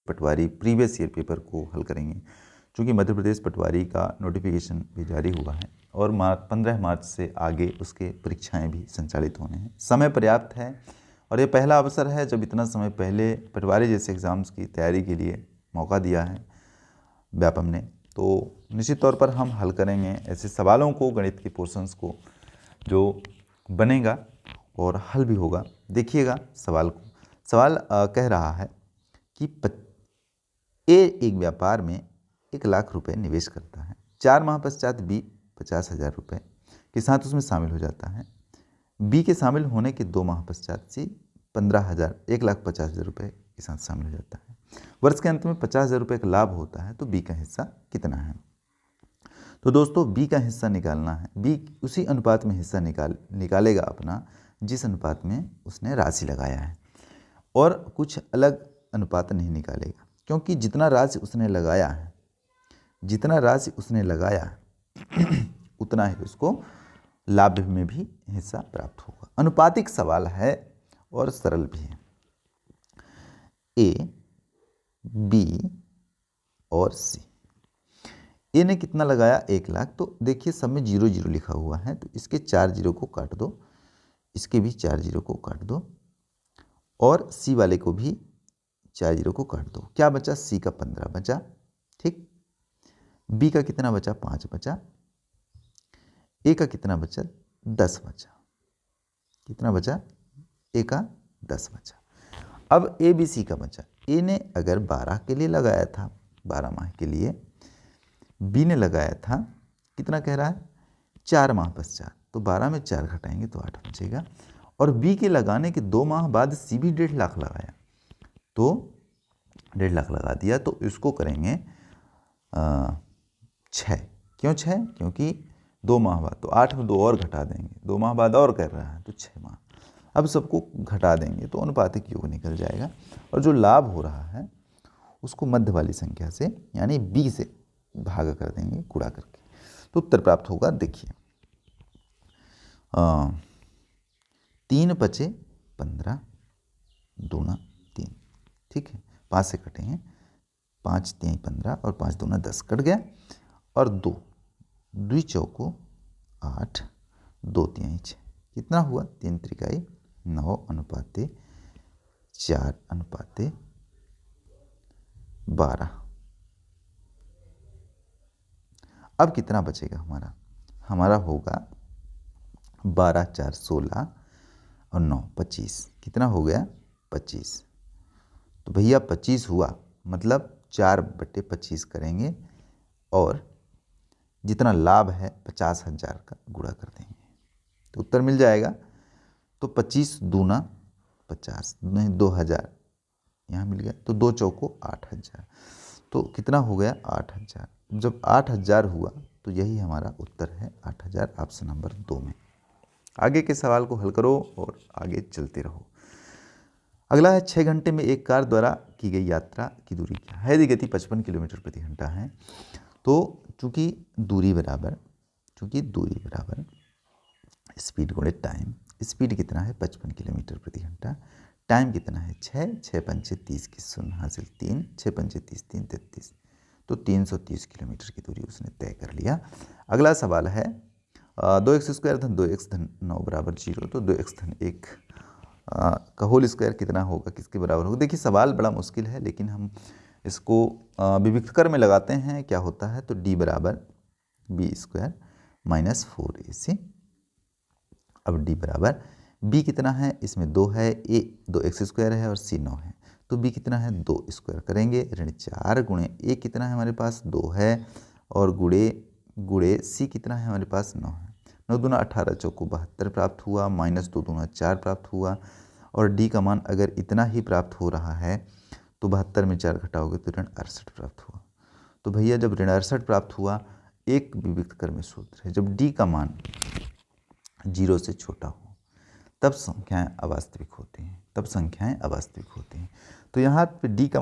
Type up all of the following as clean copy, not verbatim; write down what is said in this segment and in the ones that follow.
पटवारी previous year paper को हल करेंगे, क्योंकि मध्य प्रदेश पटवारी का नोटिफिकेशन भी जारी हुआ है और 15 मार्च से आगे उसके परीक्षाएं भी संचालित होने हैं। समय पर्याप्त है और ये पहला अवसर है जब इतना समय पहले पटवारी जैसे एग्ज़ाम्स की तैयारी के लिए मौका दिया है व्यापम ने। तो निश्चित तौर पर हम हल करेंगे ऐसे सवालों को, गणित के पोर्शंस को, जो बनेगा और हल भी होगा। देखिएगा सवाल को। सवाल कह रहा है कि ए एक व्यापार में 1 लाख रुपए निवेश करता है। 4 माह पश्चात बी 50,000 रुपये के साथ उसमें शामिल हो जाता है। बी के शामिल होने के 2 माह पश्चात सी 1,50,000 रुपये के साथ शामिल हो जाता है। वर्ष के अंत में 50,000 रुपये का लाभ होता है, तो बी का हिस्सा कितना है? तो दोस्तों बी का हिस्सा निकालना है। बी उसी अनुपात में हिस्सा निकालेगा अपना जिस अनुपात में उसने राशि लगाया है, और कुछ अलग अनुपात नहीं निकालेगा, क्योंकि जितना राशि उसने लगाया उतना ही उसको लाभ में भी हिस्सा प्राप्त होगा। अनुपातिक सवाल है और सरल भी है। ए, बी और सी। ए ने कितना लगाया? 1 लाख। तो देखिए सब में 0 0 लिखा हुआ है, तो इसके 4 0 को काट दो, इसके भी 4 0 को काट दो, और सी वाले को भी 4 0 को काट दो। क्या बचा? सी का 15 बचा। ठीक। बी का कितना बचा? 5 बचा। ए का कितना बचा? 10 बचा। कितना बचा? ए का 10 बचा। अब ए बी सी का बचा। ए ने अगर 12 के लिए लगाया था, 12 माह के लिए, बी ने लगाया था कितना कह रहा है? 4 माह पश्चात। तो 12 में 4 घटाएंगे तो 8 बचेगा। और बी के लगाने के 2 माह बाद सी भी 1.5 लाख लगाया, तो 1.5 लाख लगा दिया, तो इसको करेंगे 6। क्यों 6? क्योंकि 2 माह बाद, तो 8 में 2 और घटा देंगे, 2 माह बाद और कर रहा है तो 6 माह। अब सबको घटा देंगे तो अनुपातिक योग निकल जाएगा, और जो लाभ हो रहा है उसको मध्य वाली संख्या से यानी बी से भाग कर देंगे, गुणा करके, तो उत्तर प्राप्त होगा। देखिए 3 पचे 15 दूना 3। ठीक है, 5 से कटे हैं, 5 3 15 और 5 दूना 10 कट गया, और 2 2 चौको 8 2 3 6। कितना हुआ? 3 त्रिकाई 9 अनुपाते 4 अनुपाते 12। अब कितना बचेगा हमारा होगा 12 4 16 और 9 25। कितना हो गया? 25। तो भैया 25 हुआ, मतलब 4/25 करेंगे और जितना लाभ है 50,000 का गुणा कर देंगे तो उत्तर मिल जाएगा। तो 25 दूना 50 नहीं 2,000 यहाँ मिल गया, तो 2 चौको 8,000। तो कितना हो गया? 8,000। जब 8,000 हुआ तो यही हमारा उत्तर है, 8,000, ऑप्शन नंबर 2 में। आगे के सवाल को हल करो और आगे चलते रहो। अगला है 6 घंटे में एक कार द्वारा की गई यात्रा की दूरी क्या है? यदि गति 55 किलोमीटर प्रति घंटा है, तो चूंकि दूरी बराबर स्पीड गुणे टाइम। स्पीड कितना है? 55 किलोमीटर प्रति घंटा। टाइम कितना है? 6 6 पंचे 30 की 0 हासिल 3 6 पंचे 30 3 33, तो 330 किलोमीटर की दूरी उसने तय कर लिया। अगला सवाल है 2x² धन 2x धन 9 बराबर 0। तो 2x धन 1 का होल स्क्वायर कितना होगा, किसके बराबर होगा? देखिए सवाल बड़ा मुश्किल है, लेकिन हम इसको विविक्तकर में लगाते हैं। क्या होता है? तो d बराबर b² माइनस 4ac। अब d बराबर b कितना है? इसमें 2 है, a 2x² है और c 9 है, तो b कितना है? 2 स्क्वायर करेंगे, ऋण 4 गुणे a कितना है हमारे पास? 2 है, और गुणे c कितना है हमारे पास? 9 है। 9 दूना 18 चौको 72 प्राप्त हुआ, माइनस 2 दूना 4 प्राप्त हुआ, और d का मान अगर इतना ही प्राप्त हो रहा है तो 72 में 4 घटाओगे तो ऋण 68 प्राप्त हुआ। तो भैया जब ऋण 68 प्राप्त हुआ, एक विविक्तकर में सूत्र है, जब d का मान 0 से छोटा हो तब संख्याएं अवास्तविक होती हैं। तो यहाँ पे d का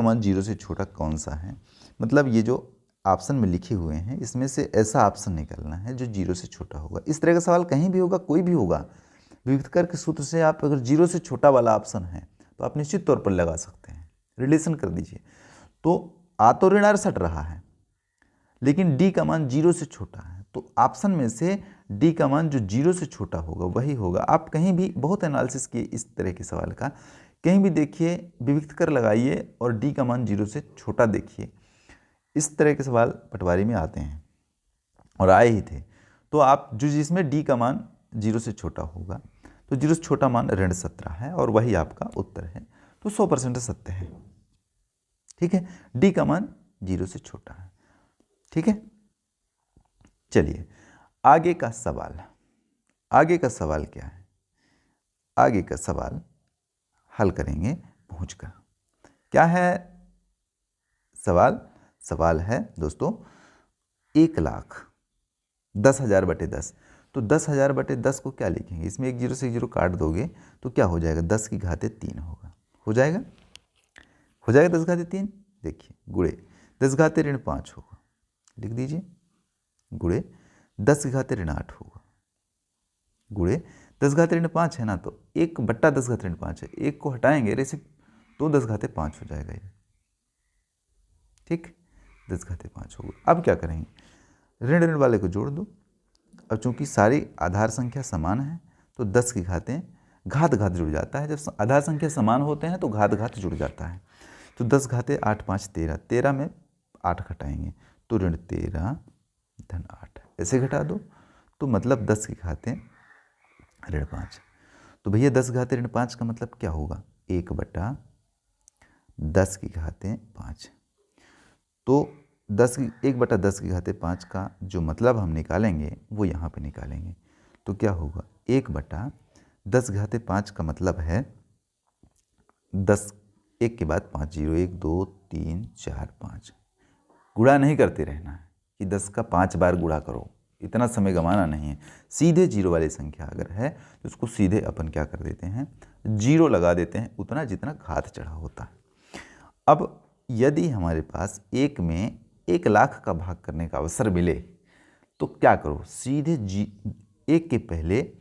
मान 0 से छोटा कौन सा है? मतलब ये जो ऑप्शन में लिखे हुए हैं इसमें से ऐसा ऑप्शन निकालना है जो 0 से छोटा होगा। इस तरह का सवाल कहीं भी होगा, कोई भी होगा, विविक्तकर के सूत्र से आप अगर 0 से छोटा वाला ऑप्शन है तो आप निश्चित तौर पर लगा सकते हैं। रिलेशन कर दीजिए। तो आ तो ऋण 68 रहा है, लेकिन डी का मान 0 से छोटा है, तो ऑप्शन में से डी का मान जो 0 से छोटा होगा वही होगा। आप कहीं भी बहुत एनालिसिस किए इस तरह के सवाल का, कहीं भी देखिए विविक्त कर लगाइए और डी का मान 0 से छोटा देखिए। इस तरह के सवाल पटवारी में आते हैं और आए ही थे। तो आप जो जिसमें डी का मान 0 से छोटा होगा, तो 0 से छोटा मान ऋण 17 है और वही आपका उत्तर है। तो 100% सत्य है। ठीक है, डी का मान 0 से छोटा है। ठीक है, चलिए आगे का सवाल। आगे का सवाल क्या है? आगे का सवाल हल करेंगे पहुंचकर। क्या है सवाल? सवाल है दोस्तों 1,10,000 बटे 10। तो 10,000 बटे 10 को क्या लिखेंगे? इसमें एक 0 से एक 0 काट दोगे तो क्या हो जाएगा? 10 की घाते 3 होगा। हो जाएगा? हो जाएगा 10 घाते 3। देखिए गुणे 10 घाते ऋण 5 होगा, लिख दीजिए। गुणे 10 की घाते ऋण 8 होगा, गुणे 10 घाते ऋण 5 है ना, तो 1 बट्टा 10 घाते ऋण 5 है, 1 को हटाएंगे रेसिप तो 10 घाते 5 हो जाएगा ये। ठीक, 10 घाते 5 होगा। अब क्या करेंगे? ऋण ऋण वाले को जोड़ दो। अब चूंकि सारी आधार संख्या समान है तो 10 की घातें घात घात जुड़ जाता है। जब आधार संख्या समान होते हैं तो घात घात जुड़ जाता है। तो 10 घाते 8 5 13, 13 में 8 घटाएंगे तो ऋण 13 धन 8 ऐसे घटा दो। तो मतलब 10 की घातें ऋण 5। तो भैया 10 घाते ऋण 5 का मतलब क्या होगा? 1 बटा 10 की घातें 5। तो 1 बटा 10 की घाते 5 का जो मतलब हम निकालेंगे वो यहाँ पे निकालेंगे। तो क्या होगा? 1 बटा 10 घाते 5 का मतलब है 10, 1 के बाद 5 0, 1 2 3 4 5। गुणा नहीं करते रहना है कि 10 का 5 बार गुणा करो, इतना समय गंवाना नहीं है। सीधे 0 वाली संख्या अगर है तो उसको सीधे अपन क्या कर देते हैं? 0 लगा देते हैं, उतना जितना घात चढ़ा होता है। अब यदि हमारे पास 1 में 1 लाख का भाग करने का अवसर मिले तो क्या करो? सीधे 1 के पहले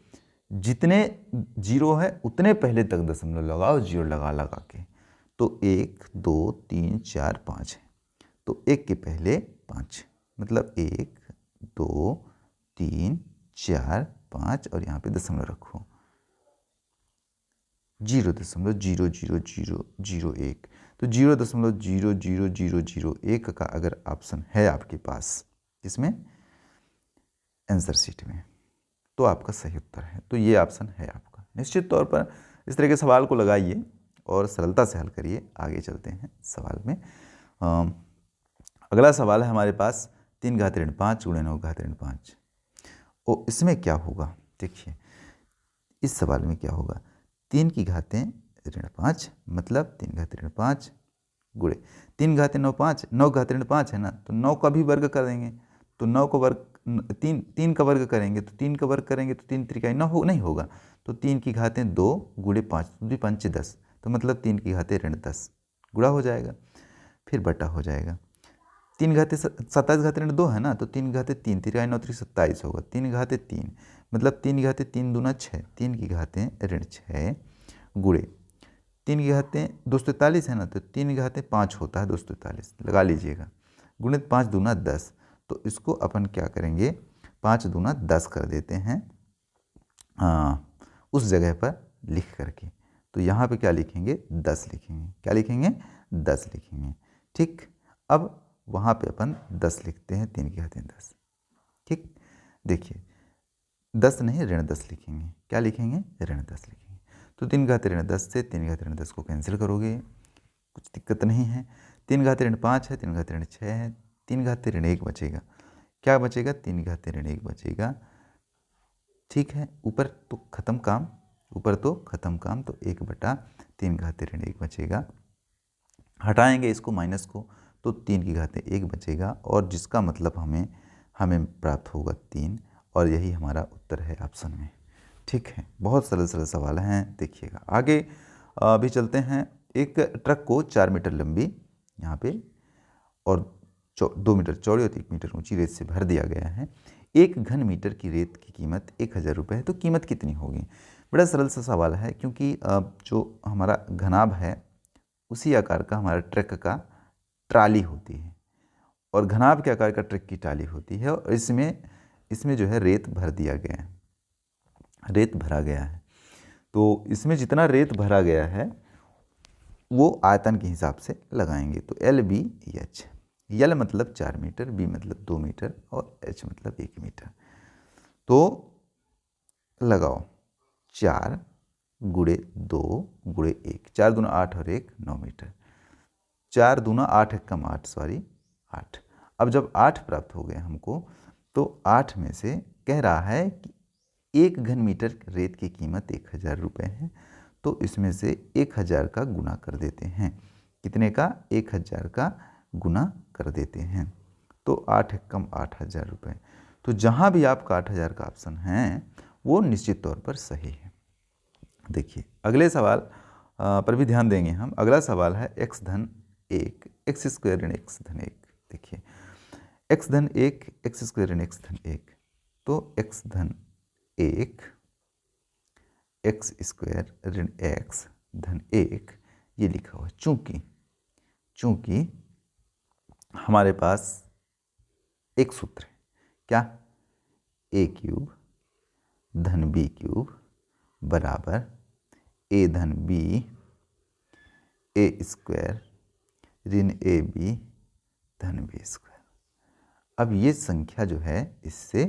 जितने 0 है उतने पहले तक दशमलव लगाओ, 0 लगा लगा के। तो 1 2 3 4 5 है, तो 1 के पहले 5, मतलब 1 2 3 4 5 और यहाँ पे दशमलव रखो, 0.00001। तो 0.00001 का अगर ऑप्शन है आपके पास इसमें आंसर शीट में तो आपका सही उत्तर है। तो ये ऑप्शन है आपका। निश्चित तौर पर इस तरह के सवाल को लगाइए और सरलता से हल करिए। आगे चलते हैं सवाल में। अगला सवाल है हमारे पास 3 घाते ऋण 5 गुणे 9 घाते ऋण 5। और इसमें क्या होगा? देखिए इस सवाल में क्या होगा? 3 की घातें ऋण 5 मतलब 3 घाते ऋण 5 गुणे 3 घाते 9 5, 9 घाते ऋण 5 है ना, तो 9 का भी वर्ग कर देंगे। तो 9 को वर्ग 3 का वर्ग करेंगे तो 3 का वर्ग करेंगे तो 3 त्रिकाई 9 नहीं होगा। तो 3 की घातें 2 गुणे 5, 2 5 10, तो मतलब 3 की घातें ऋण 10 गुणा हो जाएगा, फिर बटा हो जाएगा। 3 घाते 27 घाते ऋण 2 है ना, तो 3 घाते 3, त्रिकाई 9 3 27 होगा। 3 घाते 3 मतलब 3 घाते 3 दूना 6, 3 की घातें ऋण 6 गुणे 3 की घातें 243 है ना, तो 3 की घातें 5 होता है, 243 लगा लीजिएगा, गुणित 5 दूना 10। तो इसको अपन क्या करेंगे? 5 दूना 10 कर देते हैं उस जगह पर लिख करके। तो यहाँ पे क्या लिखेंगे? 10 लिखेंगे। क्या लिखेंगे? 10 लिखेंगे। ठीक, अब वहाँ पे अपन 10 लिखते हैं, 3 की घातें 10। ठीक, देखिए 10 नहीं ऋण 10 लिखेंगे। क्या लिखेंगे? ऋण 10 लिखेंगे। तो 3 घाते ऋण 10 से 3 घाते ऋण 10 को कैंसिल करोगे, कुछ दिक्कत नहीं है। 3 घाते ऋण 5 है, 3 घाते ऋण 6 है, 3 घाते ऋण 1 बचेगा। क्या बचेगा? 3 घाते ऋण 1 बचेगा। ठीक है, ऊपर तो खत्म काम, ऊपर तो खत्म काम, तो 1 बटा 3 घाते ऋण 1 बचेगा। हटाएंगे इसको माइनस को तो 3 की घातें 1 बचेगा, और जिसका मतलब हमें प्राप्त होगा 3, और यही हमारा उत्तर है ऑप्शन में। ठीक है, बहुत सरल सरल सवाल हैं, देखिएगा। आगे अभी चलते हैं। एक ट्रक को 4 मीटर लंबी यहाँ पे और 2 मीटर चौड़ी और 1 मीटर ऊंची रेत से भर दिया गया है। 1 घन मीटर की रेत की कीमत 1000 रुपये है, तो कीमत कितनी होगी? बड़ा सरल सा सवाल है, क्योंकि जो हमारा घनाभ है उसी आकार का हमारा ट्रक का ट्राली होती है और घनाभ के आकार का ट्रक की ट्राली होती है और इसमें जो है रेत भर दिया गया है, रेत भरा गया है। तो इसमें जितना रेत भरा गया है वो आयतन के हिसाब से लगाएंगे। तो एल बी एच, एल मतलब 4 मीटर, बी मतलब 2 मीटर और एच मतलब 1 मीटर। तो लगाओ 4 गुणे 2 गुणे 1, 4 दूना 8 और 1 9 मीटर, 4 दूना 8 एक कम 8 सॉरी 8। अब जब 8 प्राप्त हो गए हमको तो 8 में से कह रहा है कि 1 घन मीटर रेत की कीमत 1000 रुपये है, तो इसमें से 1000 का गुना कर देते हैं। कितने का? 1000 का गुना कर देते हैं। तो 8 एक कम 8000 रुपये। तो जहाँ भी आपका 8000 का ऑप्शन है वो निश्चित तौर पर सही है। देखिए अगले सवाल पर भी ध्यान देंगे हम। अगला सवाल है x धन 1 एक्स स्क्वायर ऋण एक्स धन 1। देखिए x धन 1 एक्स स्क्वायर ऋण एक्स धन 1, तो x धन 1 एक्स स्क्वायर ऋण एक्स धन 1 ये लिखा हुआ है। चूंकि हमारे पास एक सूत्र है, क्या? a क्यूब धन b क्यूब बराबर a धन b ए स्क्वायर ऋण ए बी धन बी स्क्वायर। अब ये संख्या जो है इससे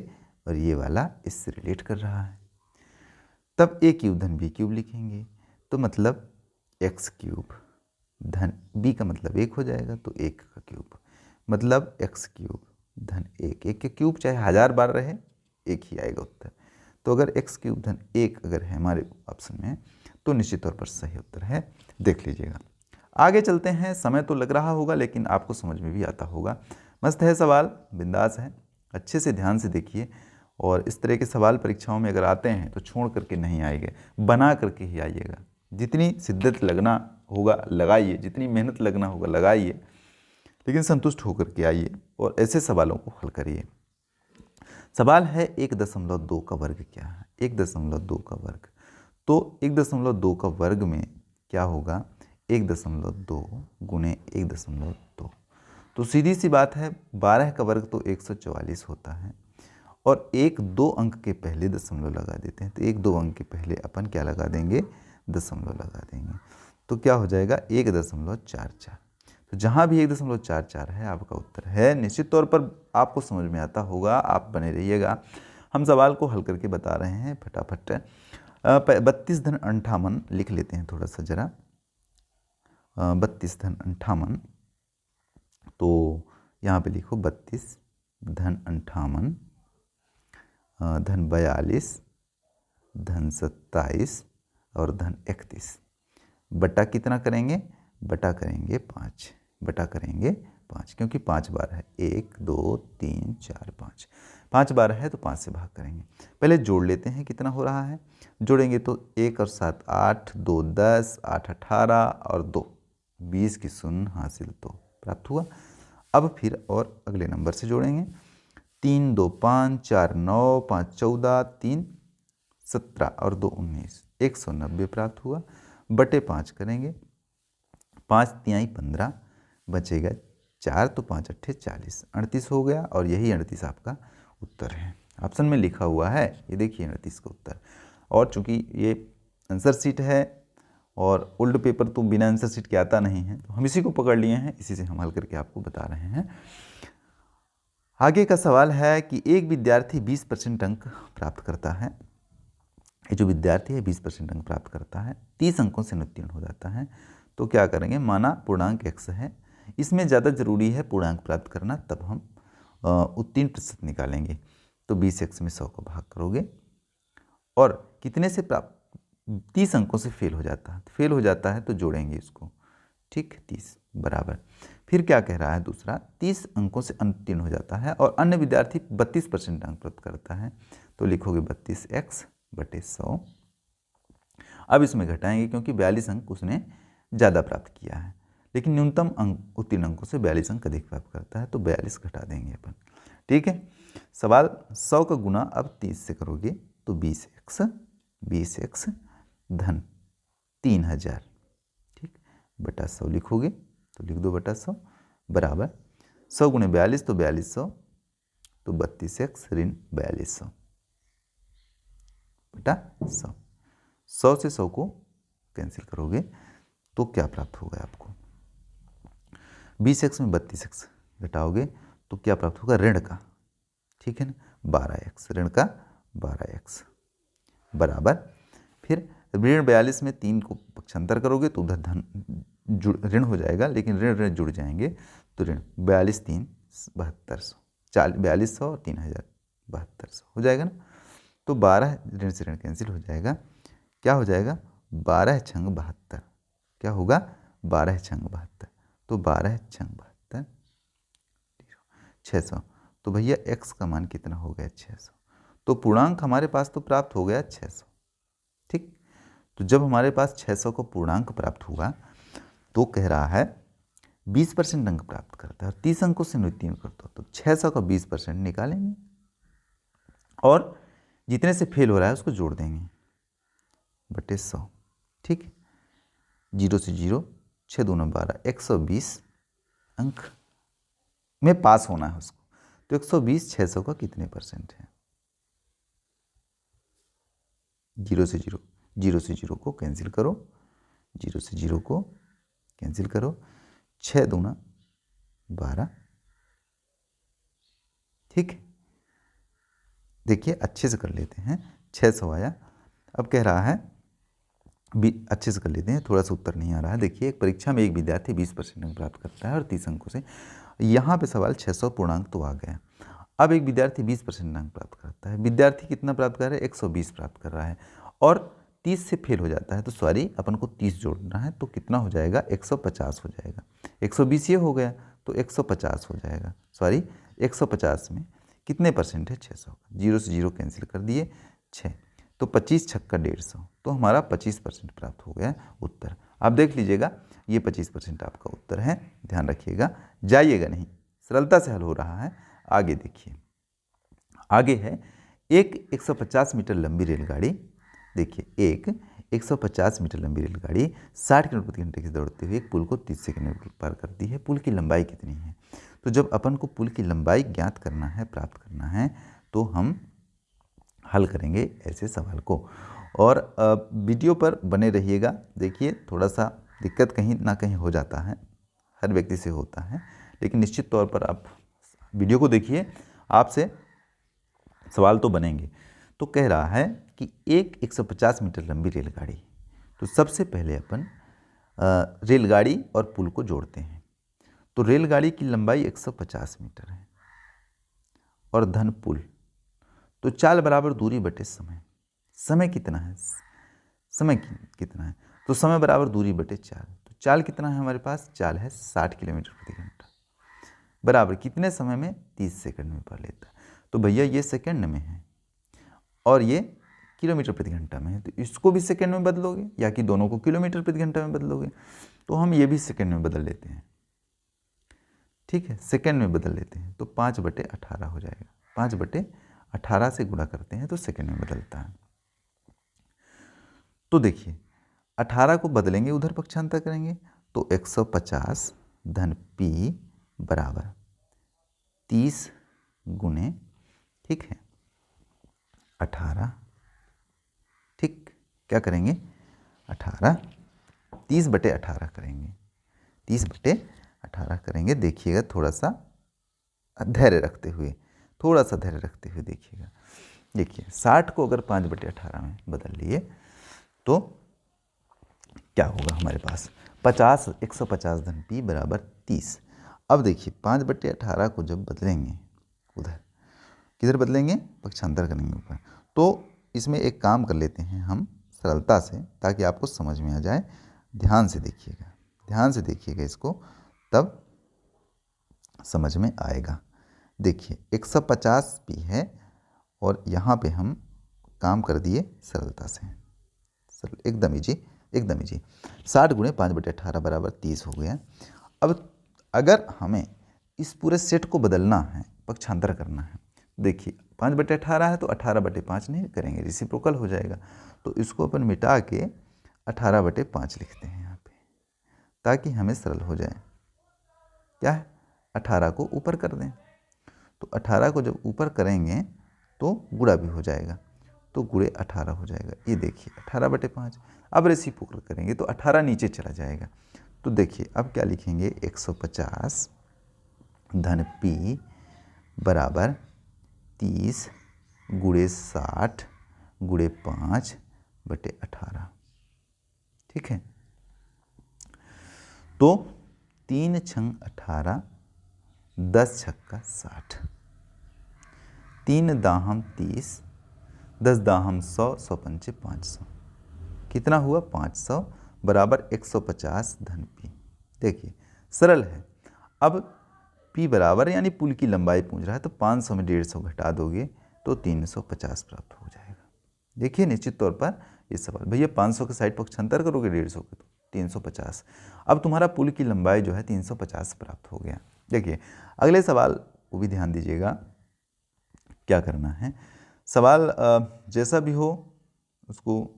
और ये वाला इससे रिलेट कर रहा है, तब ए क्यूब धन बी क्यूब लिखेंगे। तो मतलब एक्स क्यूब धन बी का मतलब 1 हो जाएगा, तो 1 का क्यूब मतलब एक्स क्यूब धन 1। 1 के क्यूब चाहे 1000 बार रहे 1 ही आएगा उत्तर। तो अगर एक्स क्यूब धन 1 अगर है हमारे ऑप्शन में तो निश्चित तौर पर सही उत्तर है। देख लीजिएगा। आगे चलते हैं। समय तो लग रहा होगा लेकिन आपको समझ में भी आता होगा। मस्त है सवाल, बिंदास है, अच्छे से ध्यान से देखिए। और इस तरह के सवाल परीक्षाओं में अगर आते हैं तो छोड़ करके नहीं आएंगे, बना करके ही आइएगा। जितनी शिद्दत लगना होगा लगाइए, जितनी मेहनत लगना होगा लगाइए, लेकिन संतुष्ट होकर के आइए और ऐसे सवालों को हल करिए। सवाल है 1.2 का वर्ग क्या है? 1.2 का वर्ग, तो 1.2 का वर्ग में क्या होगा? 1.2 गुणे 1.2। तो सीधी सी बात है 12 का वर्ग तो 144 होता है और 1-2 अंक के पहले दशमलव लगा देते हैं। तो 1-2 अंक के पहले अपन क्या लगा देंगे? दशमलव लगा देंगे। तो क्या हो जाएगा? 1.44। तो जहाँ भी 1.44 है आपका उत्तर है। निश्चित तौर पर आपको समझ में आता होगा, आप बने रहिएगा। हम सवाल को हल करके बता रहे हैं फटाफट। 32 धन 58 लिख लेते हैं थोड़ा सा जरा। 32 धन 58, तो यहाँ पे लिखो 32 धन 58 धन 42 धन 27 और धन 31 बटा कितना करेंगे? बटा करेंगे 5, बटा करेंगे 5, क्योंकि 5 बार है। 1 2 3 4 5, 5 बार है तो 5 से भाग करेंगे। पहले जोड़ लेते हैं कितना हो रहा है। जोड़ेंगे तो 1 और 7 8, 2 10, 8 18 और 2 20 की शून्य हासिल तो प्राप्त हुआ। अब फिर और अगले नंबर से जोड़ेंगे। 3 2 5, 4 9, 5 14, 3 17 और 2 19, 190 प्राप्त हुआ। बटे 5 करेंगे, 5 तिहाई 15 बचेगा 4, तो 5 अट्ठे 40, 38 हो गया और यही 38 आपका उत्तर है। ऑप्शन में लिखा हुआ है, ये देखिए 38 का उत्तर। और चूंकि ये आंसर शीट है और ओल्ड पेपर तो बिना आंसर शीट के आता नहीं है, तो हम इसी को पकड़ लिए हैं, इसी से हम हल करके आपको बता रहे हैं। आगे का सवाल है कि एक विद्यार्थी 20% अंक प्राप्त करता है। ये जो विद्यार्थी है 20% अंक प्राप्त करता है, 30 अंकों से अनुत्तीर्ण हो जाता है। तो क्या करेंगे? माना पूर्णांक x है, इसमें ज़्यादा जरूरी है पूर्णांक प्राप्त करना, तब हम उत्तीर्ण प्रतिशत निकालेंगे। तो 20x में 100 को भाग करोगे और कितने से प्राप्त? 30 अंकों से फेल हो जाता है, फेल हो जाता है तो जोड़ेंगे इसको, ठीक, 30 बराबर। फिर क्या कह रहा है दूसरा? 30 अंकों से अनुत्तीर्ण हो जाता है और अन्य विद्यार्थी 32% अंक प्राप्त करता है, तो लिखोगे 32x बटे 100। अब इसमें घटाएंगे क्योंकि 42 अंक उसने ज़्यादा प्राप्त किया है, लेकिन न्यूनतम अंक उत्तीर्ण अंकों से 42 अंक अधिक प्राप्त करता है, तो 42 घटा देंगे अपन, ठीक है। सवाल 100 का गुना अब 30 से करोगे तो 20x धन 3000, ठीक, बटा 100 लिखोगे तो लिख दो बटा 100 बराबर 100 गुणे 42 तो 4200 तो 32x ऋण 4200 बटा 100। 100 से 100 को कैंसिल करोगे तो क्या प्राप्त होगा आपको? 20x में 32x घटाओगे तो क्या प्राप्त होगा? ऋण का, ठीक है ना, 12x, ऋण का 12x बराबर फिर ऋण 42 में 3 को पक्षांतर करोगे तो उधर धन ऋण हो जाएगा, लेकिन ऋण ऋण जुड़ जाएंगे तो ऋण 42 3 7200, 4200 और 3000 7200 हो जाएगा ना। तो 12 ऋण से ऋण कैंसिल हो जाएगा, क्या हो जाएगा? 12 छंग 72, क्या होगा? 12 छंग 72, तो 12 छंग 72 600। तो भैया x का मान कितना हो गया? 600। तो पूर्णांक हमारे पास तो प्राप्त हो गया 600, ठीक। तो जब हमारे पास 600 को पूर्णांक प्राप्त हुआ तो कह रहा है 20% अंक प्राप्त करता है और 30 अंकों से नित्य करता है, तो 600 का 20% निकालेंगे और जितने से फेल हो रहा है उसको जोड़ देंगे बटे 100, ठीक। 0 से 0, 6 दूना 12, 120 अंक में पास होना है उसको। तो 120 600 का कितने परसेंट है? 0 से 0, 0 से 0 को कैंसिल करो, 0 से 0 को कैंसिल करो, 6 दूना 12, ठीक। देखिए अच्छे से कर लेते हैं, 600 आया। अब कह रहा है अच्छे से कर लेते हैं, थोड़ा सा उत्तर नहीं आ रहा है। देखिए एक परीक्षा में एक विद्यार्थी 20% अंक प्राप्त करता है और 30 अंकों से, यहाँ पे सवाल 600 पूर्णांक तो आ गया। अब एक विद्यार्थी 20% अंक प्राप्त करता है, विद्यार्थी कितना प्राप्त कर रहा है? 120 प्राप्त कर रहा है और 30 से फेल हो जाता है, तो सॉरी अपन को 30 जोड़ना है, तो कितना हो जाएगा? 150 हो जाएगा। 120 ये हो गया तो 150 हो जाएगा, सॉरी 150 में कितने परसेंट है? 600 का। 0 से 0 कैंसिल कर दिए, 6, तो 25 छक्का 150, तो हमारा 25% प्राप्त हो गया उत्तर। आप देख लीजिएगा ये 25% आपका उत्तर है, ध्यान रखिएगा, जाइएगा नहीं, सरलता से हल हो रहा है। आगे देखिए, आगे है एक 150 मीटर लंबी रेलगाड़ी। देखिए एक 150 मीटर लंबी रेलगाड़ी 60 किलोमीटर प्रति घंटे की दौड़ते हुए एक पुल को 30 सेकंड में पार करती है। पुल की लंबाई कितनी है? तो जब अपन को पुल की लंबाई ज्ञात करना है, प्राप्त करना है, तो हम हल करेंगे ऐसे सवाल को। और वीडियो पर बने रहिएगा। देखिए थोड़ा सा दिक्कत कहीं ना कहीं हो जाता है, हर व्यक्ति से होता है, लेकिन निश्चित तौर पर आप वीडियो को देखिए, आपसे सवाल तो बनेंगे। तो कह रहा है कि एक 150 मीटर लंबी रेलगाड़ी, तो सबसे पहले अपन रेलगाड़ी और पुल को जोड़ते हैं। तो रेलगाड़ी की लंबाई 150 मीटर है और धन पुल, तो चाल बराबर दूरी बटे समय। समय कितना है? समय कितना है? तो समय बराबर दूरी बटे चाल। तो चाल कितना है हमारे पास? चाल है 60 किलोमीटर प्रति घंटा बराबर कितने समय में? 30 सेकंड में पार लेता है। तो भैया ये सेकंड में है और ये किलोमीटर प्रति घंटा में है, तो इसको भी सेकंड में बदलोगे या कि दोनों को किलोमीटर प्रति घंटा में बदलोगे? तो हम ये भी सेकंड में बदल लेते हैं, ठीक है, सेकंड में बदल लेते हैं। तो 5/18 हो जाएगा, 5/18 से गुणा करते हैं तो सेकंड में बदलता है। तो देखिए 18 को बदलेंगे, उधर पक्षांतर करेंगे तो 150 धन p बराबर 30 गुणे, ठीक है, 18, ठीक, क्या करेंगे? 18, 30/18 करेंगे, 30/18 करेंगे। देखिएगा थोड़ा सा धैर्य रखते हुए, थोड़ा सा धैर्य रखते हुए देखिएगा। देखिए 60 को अगर 5/18 में बदल लिए तो क्या होगा हमारे पास? 50, 150 धन p बराबर 30। अब देखिए 5/18 को जब बदलेंगे, उधर किधर बदलेंगे? पक्षांतर करेंगे ऊपर। तो इसमें एक काम कर लेते हैं हम सरलता से, ताकि आपको समझ में आ जाए। ध्यान से देखिएगा, ध्यान से देखिएगा इसको, तब समझ में आएगा। देखिए 150 p है और यहाँ पे हम काम कर दिए सरलता से, एकदम ही जी, एकदम ही जी। 60 गुणे 5/18 बराबर 30 हो गया। अब अगर हमें इस पूरे सेट को बदलना है, पक्षांतर करना है, देखिए 5/18 है तो 18/5 नहीं करेंगे, रेसिप्रोकल हो जाएगा। तो इसको अपन मिटा के 18/5 लिखते हैं यहाँ पे। ताकि हमें सरल हो जाए। क्या है, 18 को ऊपर कर दें। तो 18 को जब ऊपर करेंगे तो गुणा भी हो जाएगा, तो गुणे 18 हो जाएगा। ये देखिए 18/5। अब रेसिप्रोकल करेंगे तो 18 नीचे चला जाएगा। तो देखिए अब क्या लिखेंगे, 150 धन p बराबर 30 गुणे 60 गुणे 5/18। ठीक है, तो 3 छंग 18, 10 छक्का 60, 3 दाहम 30, 10 दाहम 100, 100 पंचे 500। कितना हुआ, 500 बराबर 150 धन p। देखिए सरल है। अब p बराबर यानी पुल की लंबाई पूछ रहा है, तो 500 में 150 घटा दोगे तो 350 प्राप्त हो जाएगा। देखिए निश्चित तौर पर ये सवाल, भैया 500 के साइड पक्षांतर करोगे 150 के तो 350। अब तुम्हारा पुल की लंबाई जो है 350 प्राप्त हो गया। देखिए अगले सवाल वो भी ध्यान दीजिएगा, क्या करना है। सवाल जैसा भी हो उसको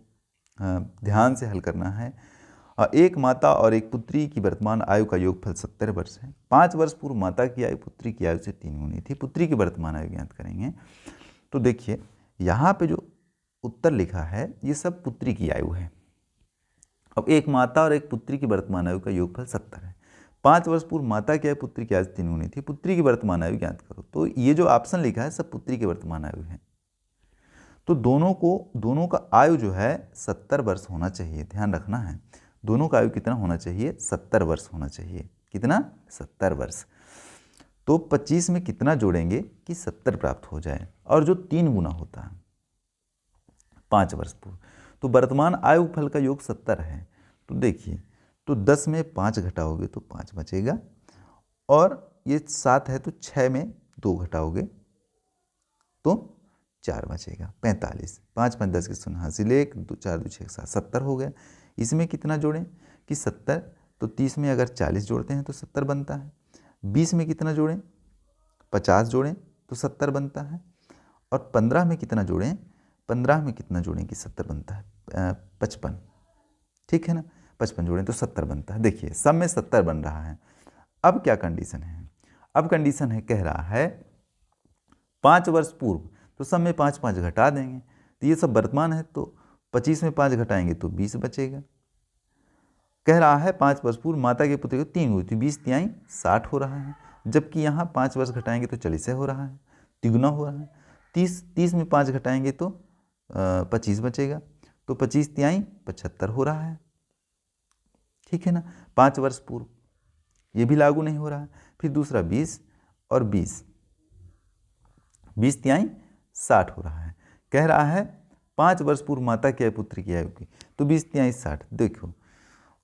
ध्यान से हल करना है। एक माता और एक पुत्री की वर्तमान आयु का योगफल 70 वर्ष है। 5 वर्ष पूर्व माता की आयु पुत्री की आयु से 3 गुनी थी। पुत्री की वर्तमान आयु ज्ञात करेंगे। तो देखिए यहाँ पे जो उत्तर लिखा है ये सब पुत्री की आयु है। अब एक माता और एक पुत्री की वर्तमान आयु का योगफल 70 है। 5 वर्ष पूर्व माता की आयु पुत्री की आयु से 3 गुनी थी। पुत्री की वर्तमान आयु ज्ञात करो। तो ये जो ऑप्शन लिखा है सब पुत्री की वर्तमान आयु है। तो दोनों का आयु जो है 70 वर्ष होना चाहिए। ध्यान रखना है, दोनों का आयु कितना होना चाहिए, 70 वर्ष होना चाहिए। कितना, 70 वर्ष। तो 25 में कितना जोड़ेंगे कि 70 प्राप्त हो जाए, और जो 3 गुना होता है 5 वर्ष पूर्व। तो वर्तमान आयु फल का योग 70 है। तो देखिए, तो 10 में 5 घटाओगे तो 5 बचेगा, और ये 7 है तो 6 में 2 घटाओगे तो 4 बचेगा, 45। 5 5 10 की शून्य हासिल 1, 2 4 2 6 7, 70 हो गया। इसमें कितना जोड़ें कि 70, तो 30 में अगर 40 जोड़ते हैं तो 70 बनता है। 20 में कितना जोड़ें, 50 जोड़ें तो 70 बनता है। और 15 में कितना जोड़ें, 15 में कितना जोड़ें कि 70 बनता है, 55। ठीक है ना, 55 जोड़ें तो 70 बनता है। देखिए सब में 70 बन रहा है। अब क्या कंडीशन है, अब कंडीशन है, कह रहा है 5 वर्ष पूर्व, तो सब में 5 5 घटा देंगे, तो ये सब वर्तमान है, तो 25 में 5 घटाएंगे तो 20 बचेगा। कह रहा है 5 वर्ष पूर्व माता के पुत्र को 3 हुई थी, 20 तिहाई 60 हो रहा है, जबकि यहाँ 5 वर्ष घटाएंगे तो 40 हो रहा है, तिगुना हो रहा है। 30 में 5 घटाएंगे तो 25 बचेगा, तो 25 तिहाई 75 हो रहा है। ठीक है ना, 5 वर्ष पूर्व ये भी लागू नहीं हो रहा है। फिर दूसरा 20 और 20 तिहाई 60 हो रहा है। कह रहा है 5 वर्ष पूर्व माता की आयु पुत्री की आयु की, तो 20 तिहाई 60। देखो,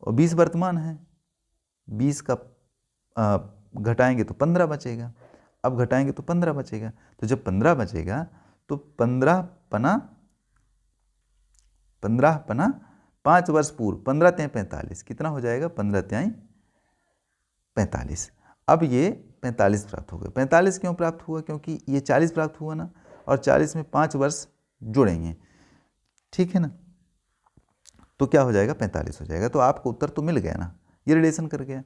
और 20 वर्तमान है, 20 का घटाएंगे तो 15 बचेगा। अब घटाएंगे तो 15 बचेगा, तो जब 15 बचेगा तो 15 पना 5 वर्ष पूर्व, 15 तिहाई 45, कितना हो जाएगा, 15 तिहाई 45। अब ये 45 प्राप्त हो गए। 45 क्यों प्राप्त हुआ, क्योंकि ये 40 प्राप्त हुआ ना, और 40 में 5 वर्ष जोड़ेंगे। ठीक है ना, तो क्या हो जाएगा, 45 हो जाएगा। तो आपको उत्तर तो मिल गया ना, ये रिलेशन कर गया।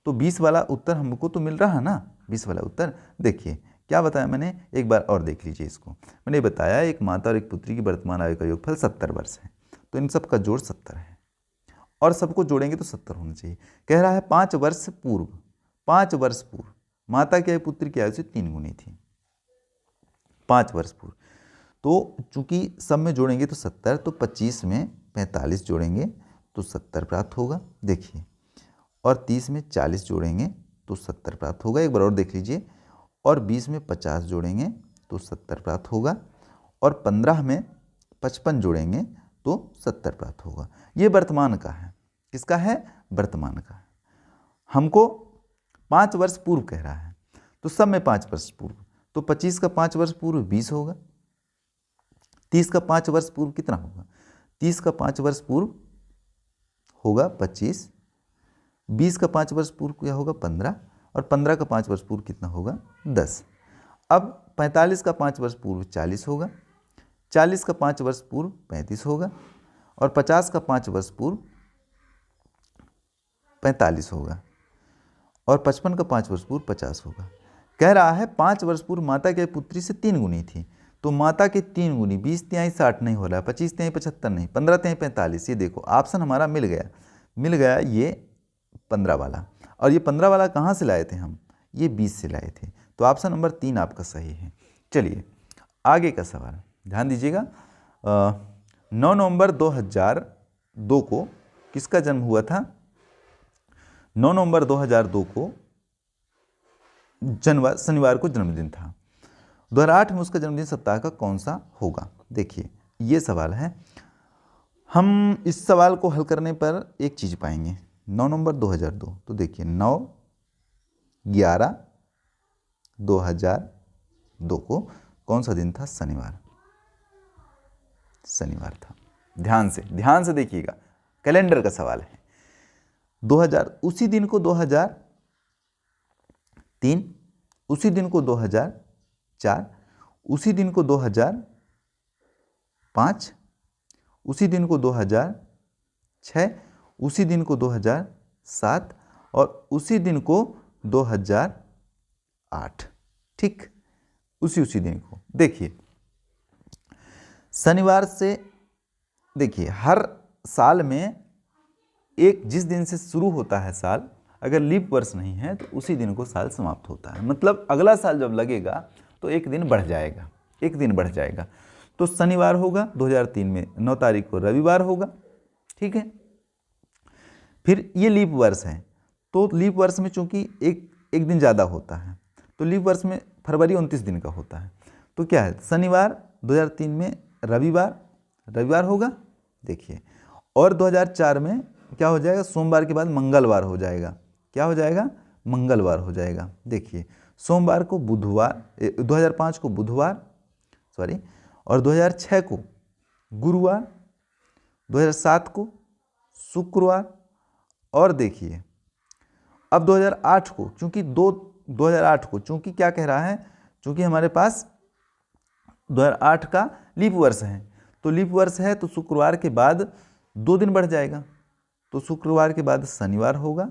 तो 20 वाला उत्तर हमको तो मिल रहा ना, 20 वाला उत्तर। देखिए क्या बताया मैंने, एक बार और देख लीजिए इसको। मैंने बताया एक माता और एक पुत्री की वर्तमान आयु का योगफल 70 वर्ष है, तो इन सब का जोड़ 70 है, और सबको जोड़ेंगे तो 70 होना चाहिए। कह रहा है 5 वर्ष पूर्व, 5 वर्ष पूर्व माता की आयु पुत्री की आयु से 3 गुनी थी, 5 वर्ष पूर्व। तो चूंकि सब में जोड़ेंगे तो 70, तो 25 में 45 जोड़ेंगे तो 70 प्राप्त होगा। देखिए, और 30 में 40 जोड़ेंगे तो 70 प्राप्त होगा। एक बार और देख लीजिए, और 20 में 50 जोड़ेंगे तो 70 प्राप्त होगा, और 15 में 55 जोड़ेंगे तो 70 प्राप्त होगा। ये वर्तमान का है, किसका है, वर्तमान का। हमको 5 वर्ष पूर्व कह रहा है, तो सब में 5 वर्ष पूर्व, तो 25 का 5 वर्ष पूर्व 20 होगा। 30 का 5 वर्ष पूर्व कितना होगा, 30 का 5 वर्ष पूर्व होगा 25, 20 का 5 वर्ष पूर्व क्या होगा 15, और 15 का 5 वर्ष पूर्व कितना होगा 10। अब 45 का 5 वर्ष पूर्व 40 होगा, 40 का 5 वर्ष पूर्व 35 होगा, और 50 का 5 वर्ष पूर्व 45 होगा और 55 का 5 वर्ष पूर्व 50 होगा। कह रहा है 5 वर्ष पूर्व माता के पुत्री से 3 गुनी थी, तो माता के 3 गुनी 20 तिहाई 60 नहीं हो रहा है, 25 तिहाई 75 नहीं, 15 तिहाई 45। ये देखो ऑप्शन हमारा मिल गया ये 15 वाला। और ये 15 वाला कहाँ से लाए थे हम, ये 20 से लाए थे, तो ऑप्शन नंबर 3 आपका सही है। चलिए आगे का सवाल ध्यान दीजिएगा। 9 नवंबर 2002 को किसका जन्म हुआ था? 9 नवंबर 2002 को शनिवार को जन्मदिन था। 2008 में उसका जन्मदिन सप्ताह का कौन सा होगा? देखिए ये सवाल है। हम इस सवाल को हल करने पर एक चीज़ पाएंगे। 9 नवंबर 2002, तो देखिए 9/11/2002 को कौन सा दिन था? शनिवार था। ध्यान से देखिएगा, कैलेंडर का सवाल है। 2000 उसी दिन को 2003, उसी दिन को 2004, उसी दिन को 2005, उसी दिन को 2006, उसी दिन को 2007 और उसी दिन को 2008। ठीक, उसी दिन को। देखिए शनिवार से, देखिए हर साल में एक जिस दिन से शुरू होता है साल, अगर लीप वर्ष नहीं है तो उसी दिन को साल समाप्त होता है। मतलब अगला साल जब लगेगा तो एक दिन बढ़ जाएगा, तो शनिवार होगा 2003 में 9 तारीख को रविवार होगा। ठीक है, फिर ये लीप वर्ष है, तो लीप वर्ष में चूंकि एक दिन ज़्यादा होता है, तो लीप वर्ष में फरवरी 29 दिन का होता है, तो क्या है शनिवार 2003 में रविवार होगा। देखिए, और 2004 में क्या हो जाएगा? सोमवार के बाद मंगलवार हो जाएगा। क्या हो जाएगा? मंगलवार हो जाएगा। देखिए सोमवार को बुधवार, 2005 को बुधवार, और 2006 को गुरुवार, 2007 को शुक्रवार, और देखिए अब 2008 को, चूंकि 2008 को चूंकि क्या कह रहा है, चूंकि हमारे पास 2008 का लीप वर्ष है, तो लीप वर्ष है तो शुक्रवार के बाद 2 दिन बढ़ जाएगा, तो शुक्रवार के बाद शनिवार होगा।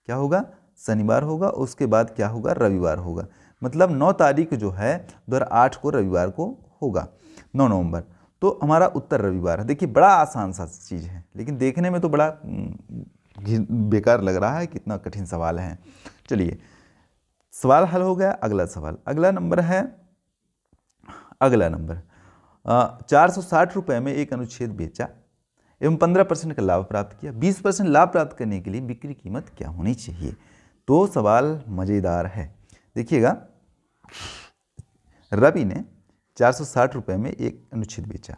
क्या होगा? शनिवार होगा। उसके बाद क्या होगा? रविवार होगा। मतलब 9 तारीख जो है 2008 को रविवार को होगा, 9 नवंबर। तो हमारा उत्तर रविवार है। देखिए बड़ा आसान सा चीज़ है, लेकिन देखने में तो बड़ा बेकार लग रहा है, कितना कठिन सवाल है। चलिए सवाल हल हो गया। अगला सवाल, अगला नंबर 460 रुपये में एक अनुच्छेद बेचा एवं 15% का लाभ प्राप्त किया। 20% लाभ प्राप्त करने के लिए बिक्री कीमत क्या होनी चाहिए? तो सवाल मज़ेदार है, देखिएगा। रवि ने 460 रुपये में एक अनुच्छेद बेचा,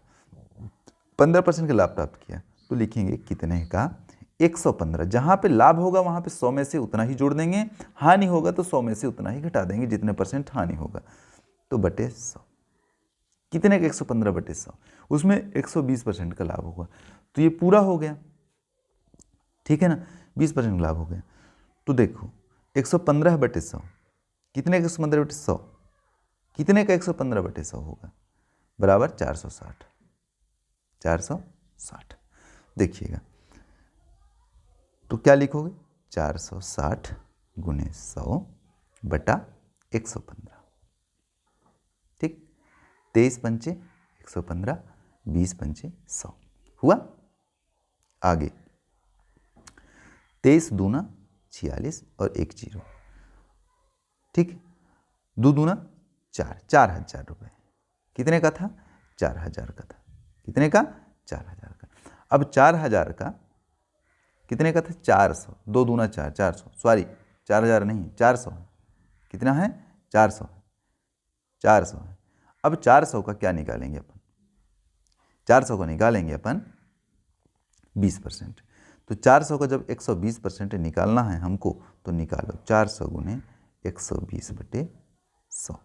15% का लाभ प्राप्त किया, तो लिखेंगे कितने का? 115। जहाँ पे लाभ होगा वहाँ पे 100 में से उतना ही जोड़ देंगे, हानि होगा तो 100 में से उतना ही घटा देंगे, जितने परसेंट हानि होगा, तो बटे 100। कितने का? 115 बटे 100, उसमें 120% का लाभ होगा, तो ये पूरा हो गया। ठीक है ना, 20% लाभ हो गया। तो देखो 115 बटे 100, कितने का 115 बटे 100, कितने का 115 बटे 100 होगा? बराबर 460। 460 देखिएगा, तो क्या लिखोगे? 460 गुने 100 बटा 115। ठीक, 23 पंचे 115, 20 पंचे 100 हुआ। आगे 23 दूना 46 और 1 0। ठीक, 2 दूना 4, 4000 रुपये। कितने का था? 4000 का था। कितने का? 4000 का। अब 4000 का कितने का था? 400। 2 दूना 4, 400, सॉरी 4000 नहीं 400 है। कितना है? 400 है, 400 है। अब 400 का क्या निकालेंगे अपन? 400 को निकालेंगे अपन 20%। तो 400 का जब 120% निकालना है हमको, तो निकालो 400 गुने 120 बटे 100।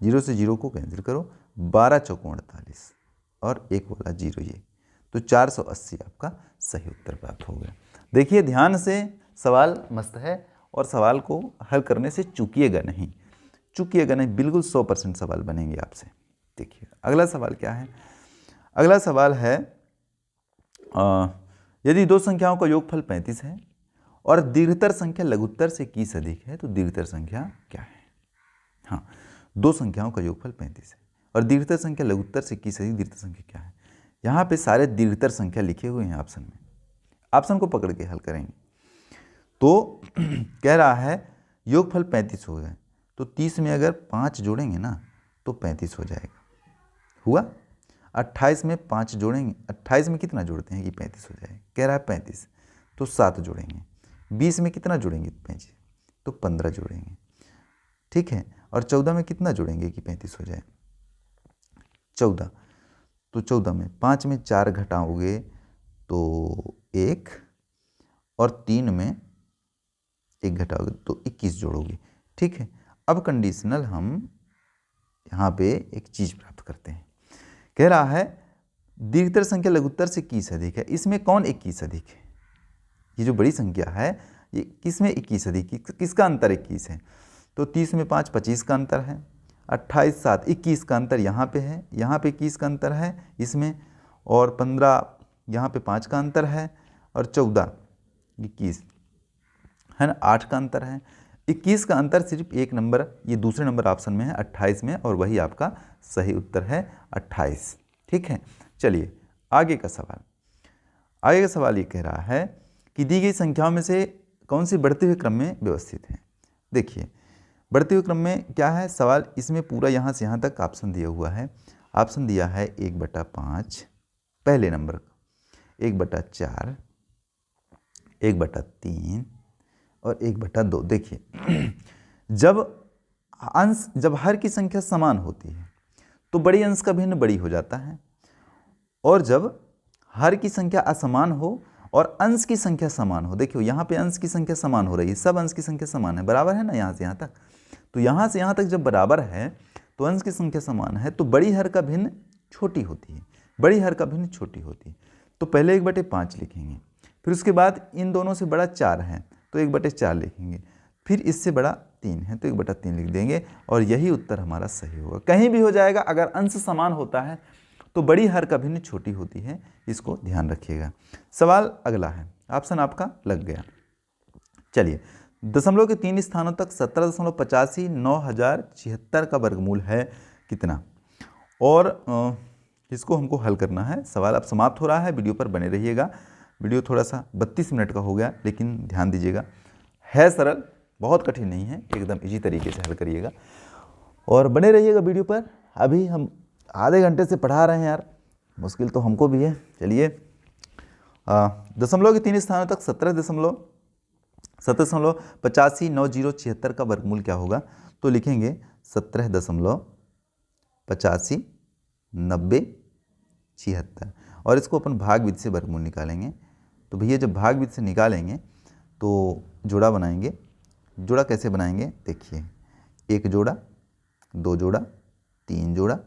0 से 0 को कैंसिल करो, 12 चौकों 48 और 1 वाला 0 ये, तो 480 आपका सही उत्तर प्राप्त हो गया। देखिए ध्यान से, सवाल मस्त है और सवाल को हल करने से चूकिएगा नहीं, बिल्कुल 100% सवाल बनेंगे आपसे। देखिए अगला सवाल क्या है? अगला सवाल है यदि दो संख्याओं का योगफल 35 है और दीर्घतर संख्या लघुत्तर से 21 अधिक है तो दीर्घतर संख्या क्या है? हाँ, दो संख्याओं का योगफल 35 है और दीर्घतर संख्या लघुत्तर से 21 अधिक, दीर्घतर संख्या क्या है? यहाँ पे सारे दीर्घतर संख्या लिखे हुए हैं ऑप्शन में, ऑप्शन को पकड़ के हल करेंगे। तो कह रहा है योगफल 35 हो गए तो 30 में अगर 5 जोड़ेंगे ना तो 35 हो जाएगा, हुआ। 28 में 5 जोड़ेंगे, 28 में कितना जोड़ते हैं कि 35 हो जाएगा? कह रहा है 35 तो 7 जोड़ेंगे। 20 में कितना जोड़ेंगे 35 तो 15 जोड़ेंगे, ठीक है। और 14 में कितना जोड़ेंगे कि 35 हो जाए? 14, तो 14 में 5 में 4 घटाओगे तो 1 और 3 में 1 घटाओगे तो 21 जोड़ोगे, ठीक है। अब कंडीशनल हम यहाँ पे एक चीज़ प्राप्त करते हैं। कह रहा है दीर्घतर संख्या लघुत्तर से 21 अधिक है, इसमें कौन 21 अधिक है? ये जो बड़ी संख्या है ये किसमें 21 अधिक, किसका अंतर 21 है? तो 30 में 5 25 का अंतर है, 28 7 21 का अंतर यहाँ पे है, यहाँ पे 21 का अंतर है इसमें, और 15 यहाँ पे 5 का अंतर है, और 14 21 है ना 8 का अंतर है। 21 का अंतर सिर्फ एक नंबर, ये दूसरे नंबर ऑप्शन में है 28 में, और वही आपका सही उत्तर है 28, ठीक है। चलिए आगे का सवाल। आगे का सवाल ये कह रहा है कि दी गई संख्याओं में से कौन सी बढ़ते हुए क्रम में व्यवस्थित है? देखिए बढ़ते हुए क्रम में क्या है सवाल, इसमें पूरा यहाँ से यहाँ तक ऑप्शन दिया हुआ है। ऑप्शन दिया है 1/5 पहले नंबर का, 1/4, 1/3 और 1/2। देखिए जब हर की संख्या समान होती है तो बड़ी अंश का भिन्न बड़ी हो जाता है, और जब हर की संख्या असमान हो और अंश की संख्या समान हो, देखियो यहाँ पे अंश की संख्या समान हो रही है, सब अंश की संख्या समान है, बराबर है ना यहाँ से यहाँ तक, तो यहाँ से यहाँ तक जब बराबर है तो अंश की संख्या समान है तो बड़ी हर का भिन्न छोटी होती है, बड़ी हर का भिन्न छोटी होती है। तो पहले 1/5 लिखेंगे, फिर उसके बाद इन दोनों से बड़ा 4 है तो 1/4 लिखेंगे, फिर इससे बड़ा 3 है तो 1/3 लिख देंगे, और यही उत्तर हमारा सही होगा। कहीं भी हो जाएगा, अगर अंश समान होता है तो बड़ी हर का भिन्न छोटी होती है, इसको ध्यान रखिएगा। सवाल अगला है, ऑप्शन आपका लग गया। चलिए दशमलव के 3 स्थानों तक 17.85 9076 का वर्गमूल है कितना? और इसको हमको हल करना है। सवाल अब समाप्त हो रहा है, वीडियो पर बने रहिएगा। वीडियो थोड़ा सा 32 मिनट का हो गया, लेकिन ध्यान दीजिएगा है सरल, बहुत कठिन नहीं है, एकदम इजी तरीके से हल करिएगा और बने रहिएगा वीडियो पर। अभी हम आधे घंटे से पढ़ा रहे हैं यार, मुश्किल तो हमको भी है। चलिए दशमलव के 3 स्थानों तक 17.85 9076 का वर्गमूल क्या होगा? तो लिखेंगे 17.85 9076, और इसको अपन भाग विधि से वर्गमूल निकालेंगे। तो भैया जब भाग विधि से निकालेंगे तो जोड़ा बनाएंगे। जोड़ा कैसे बनाएंगे? देखिए 1 जोड़ा, 2 जोड़ा, 3 जोड़ा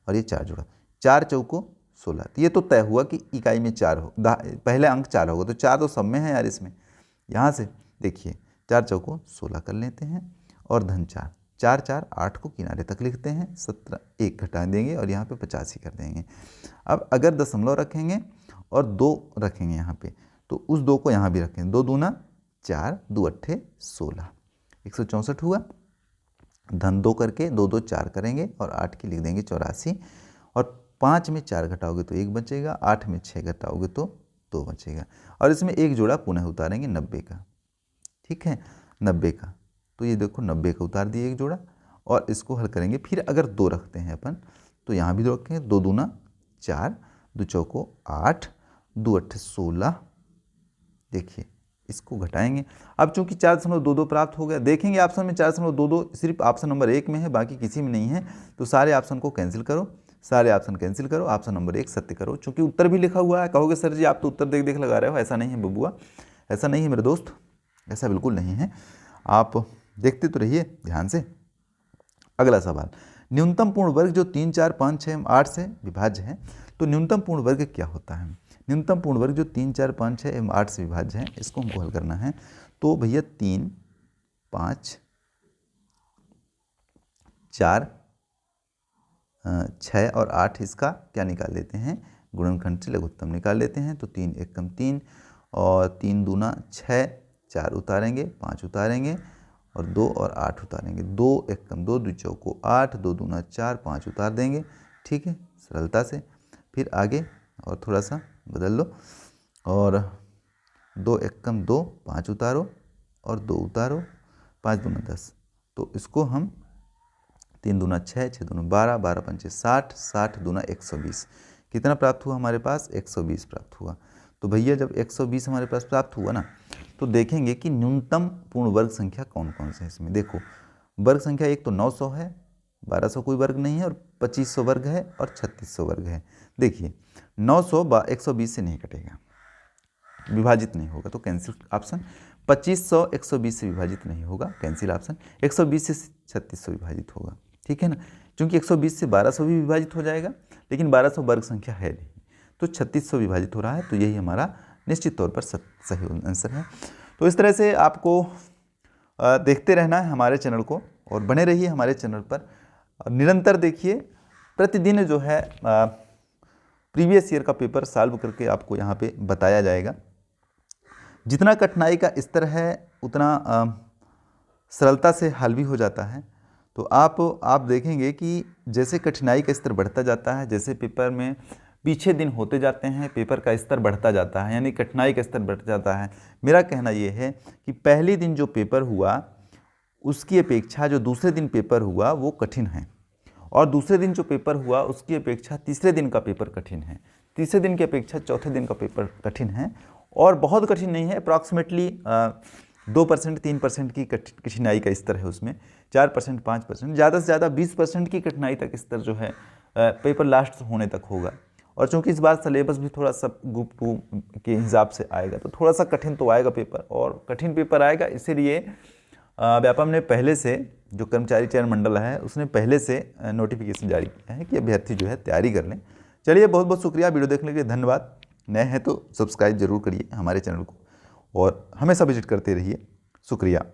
और ये 4 जोड़ा, 4 चौको 16। तो ये तो तय हुआ कि इकाई में 4 हो, पहले अंक 4 होगा, तो 4 तो सब में है यार इसमें। यहाँ से देखिए 4 चौको 16 कर लेते हैं और धन 4, 4 4 8 को किनारे तक लिखते हैं, 17 1 घटा देंगे और यहाँ पे 85 कर देंगे। अब अगर दशमलव रखेंगे और 2 रखेंगे यहाँ पे, तो उस 2 को यहाँ भी रखेंगे, 2 दूना 4, 2 अट्ठे 16, 164 हुआ। धन 2 करके 2 2 4 करेंगे और 8 की लिख देंगे 84, और 5 में 4 घटाओगे तो 1 बचेगा, 8 में 6 घटाओगे तो 2 बचेगा, और इसमें एक जोड़ा पुनः उतारेंगे 90 का, ठीक है 90 का। तो ये देखो 90 का उतार दिए एक जोड़ा, और इसको हल करेंगे। फिर अगर 2 रखते हैं अपन तो यहाँ भी 2 रखेंगे, 2 दूना 4, 2 चौको 8, 2 अट्ठे 16। देखिए इसको घटाएंगे। अब चूंकि 4.22 प्राप्त हो गया, देखेंगे ऑप्शन में 4.22 सिर्फ ऑप्शन नंबर 1 में है, बाकी किसी में नहीं है, तो सारे ऑप्शन को कैंसिल करो, सारे ऑप्शन कैंसिल करो, ऑप्शन नंबर 1 सत्य करो। चूंकि उत्तर भी लिखा हुआ है, कहोगे सर जी आप तो उत्तर देख देख लगा रहे हो, ऐसा नहीं है बबुआ, ऐसा नहीं है मेरे दोस्त, ऐसा बिल्कुल नहीं है, आप देखते तो रहिए ध्यान से। अगला सवाल, न्यूनतम पूर्ण वर्ग जो 3 4 5 6 8 से विभाज्य है, तो न्यूनतम पूर्ण वर्ग क्या होता है? न्यूनतम पूर्ण वर्ग जो 3 4 5 6 एवं 8 से विभाज्य है, इसको हमको हल करना है। तो भैया 3 5 4 6 और 8 इसका क्या निकाल लेते हैं? गुणनखंड से लघुत्तम निकाल लेते हैं। तो 3 एकम 3 और 3 दूना 6, 4 उतारेंगे, 5 उतारेंगे और 2 और 8 उतारेंगे। 2 एकम 2, 2 चौको 8, 2 दूना 4, 5 उतार देंगे। ठीक है, सरलता से। फिर आगे और थोड़ा सा बदल लो और 2 एकम 2, 5 उतारो और 2 उतारो, 5 दूना 10। तो इसको हम 3 दूना 6, 6 दूना 12, 12 पंचे 60, 60 दूना 120। कितना प्राप्त हुआ हमारे पास? 120 प्राप्त हुआ। तो भैया जब 120 हमारे पास प्राप्त हुआ ना, तो देखेंगे कि न्यूनतम पूर्ण वर्ग संख्या कौन कौन से है इसमें। देखो, वर्ग संख्या एक तो 900 है, 1200 कोई वर्ग नहीं है, और 2500 वर्ग है और 3600 वर्ग है। देखिए 900 120 से नहीं कटेगा, विभाजित नहीं होगा, तो कैंसिल ऑप्शन। 2500 120 से विभाजित नहीं होगा, कैंसिल ऑप्शन। 120 से 3600 विभाजित होगा, ठीक है ना, क्योंकि 120 से 1200 भी विभाजित हो जाएगा, लेकिन 1200 वर्ग संख्या है नहीं, तो 3600 विभाजित हो रहा है, तो यही हमारा निश्चित तौर पर सही आंसर है। तो इस तरह से आपको देखते रहना है हमारे चैनल को और बने रहिए हमारे चैनल पर। निरंतर देखिए, प्रतिदिन जो है प्रीवियस ईयर का पेपर सॉल्व करके आपको यहाँ पे बताया जाएगा। जितना कठिनाई का स्तर है उतना सरलता से हल भी हो जाता है। तो आप देखेंगे कि जैसे कठिनाई का स्तर बढ़ता जाता है, जैसे पेपर में पीछे दिन होते जाते हैं, पेपर का स्तर बढ़ता जाता है, यानी कठिनाई का स्तर बढ़ जाता है। मेरा कहना ये है कि पहले दिन जो पेपर हुआ उसकी अपेक्षा जो दूसरे दिन पेपर हुआ वो कठिन है, और दूसरे दिन जो पेपर हुआ उसकी अपेक्षा तीसरे दिन का पेपर कठिन है, तीसरे दिन की अपेक्षा चौथे दिन का पेपर कठिन है, और बहुत कठिन नहीं है, अप्रॉक्सीमेटली 2%, 3% की कठिनाई का स्तर है उसमें, 4%, 5%, ज़्यादा से ज़्यादा 20% की कठिनाई तक स्तर जो है पेपर लास्ट होने तक होगा। और चूंकि इस बार सिलेबस भी थोड़ा सा ग्रुप 2 के हिसाब से आएगा, तो थोड़ा सा कठिन तो आएगा पेपर, और कठिन पेपर आएगा, इसीलिए व्यापम ने पहले से, जो कर्मचारी चयन मंडल है उसने पहले से नोटिफिकेशन जारी किया है कि अभ्यर्थी जो है तैयारी कर लें। चलिए, बहुत बहुत शुक्रिया, वीडियो देखने के लिए धन्यवाद। नए हैं तो सब्सक्राइब जरूर करिए हमारे चैनल को और हमेशा विजिट करते रहिए। शुक्रिया।